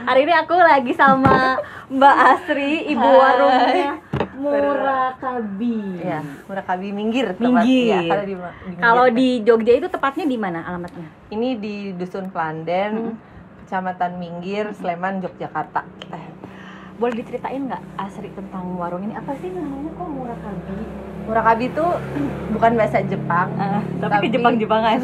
Hari ini aku lagi sama Mbak Asri, ibu warungnya Murakabi. Ya, Murakabi Minggir. Minggir. Ya, kalau di Jogja itu tepatnya di mana alamatnya? Ini di Dusun Klanden, Kecamatan Minggir, Sleman, Yogyakarta. Boleh diceritain nggak Asri tentang warung ini? Apa sih namanya kok Murakabi? Murakabi itu bukan bahasa Jepang, tapi ke Jepang-Jepangan.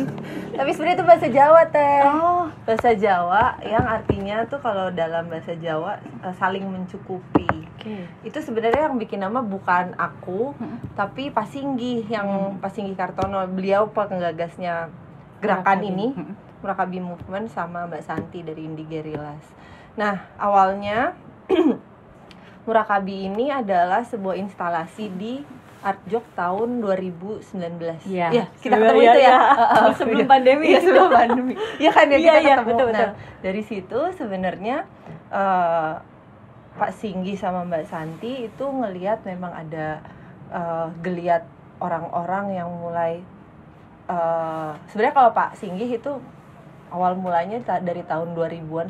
Tapi sebenarnya itu bahasa Jawa, Teh. Oh. Bahasa Jawa yang artinya tuh kalau dalam bahasa Jawa saling mencukupi. Okay. Itu sebenarnya yang bikin nama bukan aku, tapi Pak Singgi, yang Pak Singgi Kartono. Beliau penggagasnya gerakan ini, Murakabi Movement, sama Mbak Santi dari Indie Guerrillas. Nah, awalnya Murakabi ini adalah sebuah instalasi di Artjok tahun 2019. Iya, kita ketemu itu ya. Sebelum pandemi. Iya, sebelum pandemi. Iya kan ya, kita ketemu. Betul. Nah, dari situ sebenarnya Pak Singgi sama Mbak Santi itu ngelihat memang ada geliat orang-orang yang mulai sebenarnya kalau Pak Singgi itu awal mulanya dari tahun 2000-an,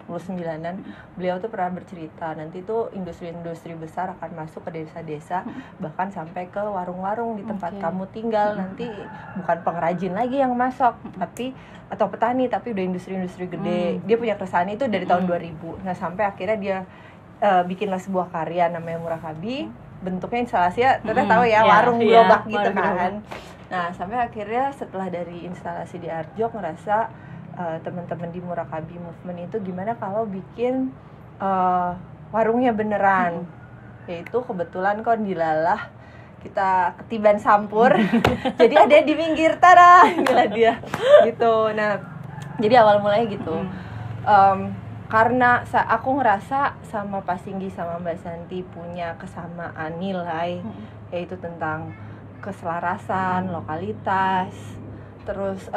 99-an, beliau tuh pernah bercerita nanti tuh industri-industri besar akan masuk ke desa-desa, bahkan sampai ke warung-warung di tempat kamu tinggal. Nanti bukan pengrajin lagi yang masuk, tapi atau petani, tapi udah industri-industri gede. Dia punya keresahan itu dari tahun 2000. Nah, sampai akhirnya dia bikinlah sebuah karya namanya Murakabi. Bentuknya instalasi ya, teteh tahu ya, warung gerobak gitu kan. Nah, sampai akhirnya setelah dari instalasi di Artjok ngerasa teman-teman di Murakabi Movement itu gimana kalau bikin warungnya beneran. Yaitu kebetulan kok dilalah kita ketiban sampur. Jadi ada di Minggir, tada, gila dia gitu. Nah, jadi awal mulanya gitu. Karena aku ngerasa sama Pak Singgi sama Mbak Santi punya kesamaan nilai, yaitu tentang keselarasan, lokalitas, terus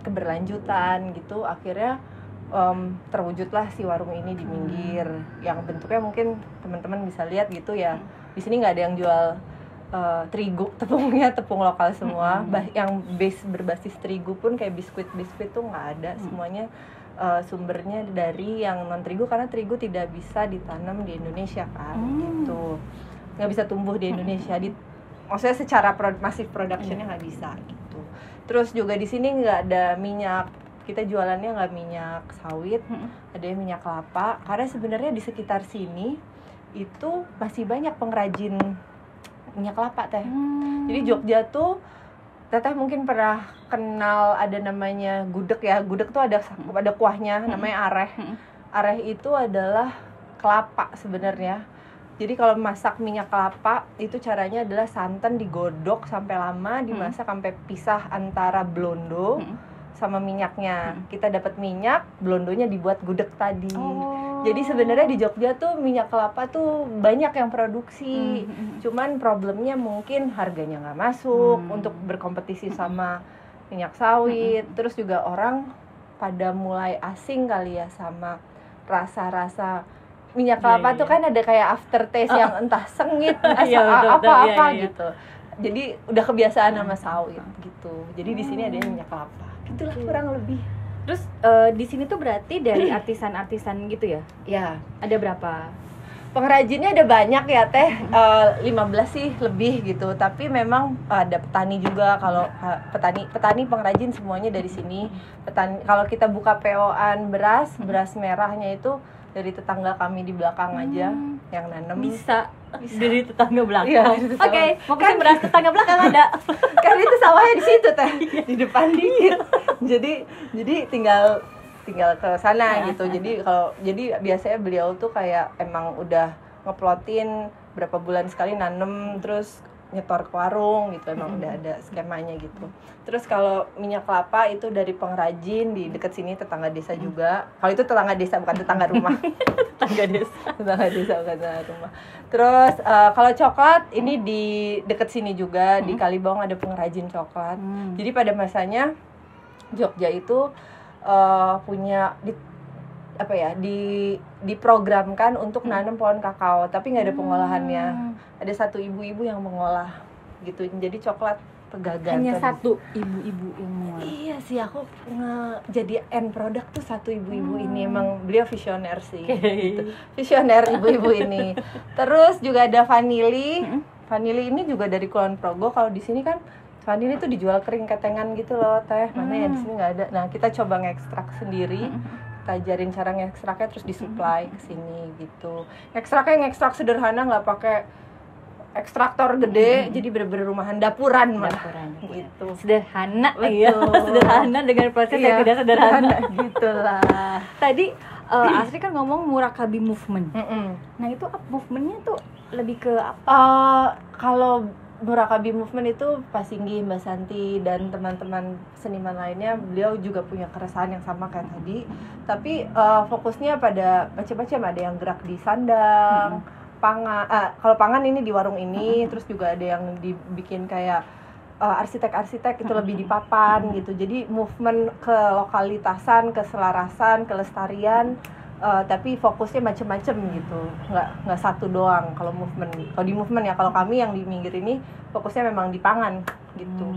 keberlanjutan gitu. Akhirnya terwujudlah si warung ini di Minggir, yang bentuknya mungkin teman-teman bisa lihat gitu ya. Di sini nggak ada yang jual terigu, tepungnya tepung lokal semua. Yang berbasis terigu pun kayak biskuit tuh nggak ada. Semuanya sumbernya dari yang non terigu, karena terigu tidak bisa ditanam di Indonesia kan, gitu, nggak bisa tumbuh di Indonesia. Maksudnya secara masif productionnya nggak bisa gitu. Terus juga di sini nggak ada minyak, kita jualannya nggak minyak sawit, ada minyak kelapa. Karena sebenarnya di sekitar sini itu masih banyak pengrajin minyak kelapa, Teh. Jadi Jogja tuh, Teteh mungkin pernah kenal ada namanya gudeg ya. Gudeg tuh ada kuahnya, namanya areh. Areh itu adalah kelapa sebenarnya. Jadi kalau masak minyak kelapa itu caranya adalah santan digodok sampai lama, dimasak sampai pisah antara blondo sama minyaknya. Kita dapat minyak, blondonya dibuat gudeg tadi. Jadi sebenarnya di Jogja tuh minyak kelapa tuh banyak yang produksi. Cuman problemnya mungkin harganya nggak masuk untuk berkompetisi sama minyak sawit. Terus juga orang pada mulai asing kali ya sama rasa-rasa minyak kelapa tuh kan ada kayak aftertaste yang entah sengit, apa gitu. Jadi udah kebiasaan sama sawit gitu. Jadi di sini ada minyak kelapa. Gitulah kurang lebih. Terus di sini tuh berarti dari artisan-artisan gitu ya? Ya. Ada berapa? Pengrajinnya ada banyak ya, Teh. 15 sih lebih gitu. Tapi memang ada petani juga. Kalau petani pengrajin semuanya dari sini. Petani, kalau kita buka PO-an beras merahnya itu dari tetangga kami di belakang aja yang nanam. Bisa. Dari tetangga belakang. Iya, Oke, mau pesen beras tetangga belakang ada. Kan itu sawahnya di situ, Teh. Di depan dikit. Jadi tinggal ke sana gitu. Jadi biasanya beliau tuh kayak emang udah ngeplotin berapa bulan sekali nanem, terus nyetor ke warung gitu. Emang udah ada skemanya gitu. Terus kalau minyak kelapa itu dari pengrajin di dekat sini, tetangga desa juga. Kalau itu tetangga desa bukan tetangga rumah. tetangga desa bukan tetangga rumah. Terus kalau coklat ini di dekat sini juga, di Kalibawang ada pengrajin coklat. Jadi pada masanya Jogja itu punya diprogramkan untuk nanam pohon kakao, tapi nggak ada pengolahannya. Ada satu ibu-ibu yang mengolah gitu. Jadi coklat Pegagan. Hanya satu ibu-ibu yang mual. Iya sih, aku jadi end product tuh satu ibu-ibu ini. Emang beliau visioner sih. Gitu. Visioner ibu-ibu ini. Terus juga ada vanili. Vanili ini juga dari Kulon Progo. Kalau di sini kan vanili tuh dijual kering ketengan gitu loh, teh. Mana ya di sini nggak ada. Nah, kita coba ngekstrak sendiri. Kita ajarin cara ngekstraknya, terus disuplai ke sini gitu. Ngekstraknya ngekstrak sederhana, nggak pakai ekstraktor gede, jadi bener-bener rumahan dapuran malah. Gitu. Sederhana, Betul. iya. Sederhana dengan proses yang tidak sederhana. Gitulah. Tadi Asri kan ngomong Murakabi movement. Nah itu movementnya tuh lebih ke apa? Kalau Murakabi movement itu Pak Singgi, Mbak Santi, dan teman-teman seniman lainnya, beliau juga punya keresahan yang sama kayak tadi. Tapi fokusnya pada macam-macam, ada yang gerak di sandang, pangan. Kalau pangan ini di warung ini, terus juga ada yang dibikin kayak arsitek-arsitek itu lebih di papan gitu. Jadi movement ke lokalitasan, keselarasan, kelestarian. Tapi fokusnya macam-macam gitu, nggak satu doang. Kalau di movement ya, kalau kami yang di Minggir ini fokusnya memang di pangan gitu.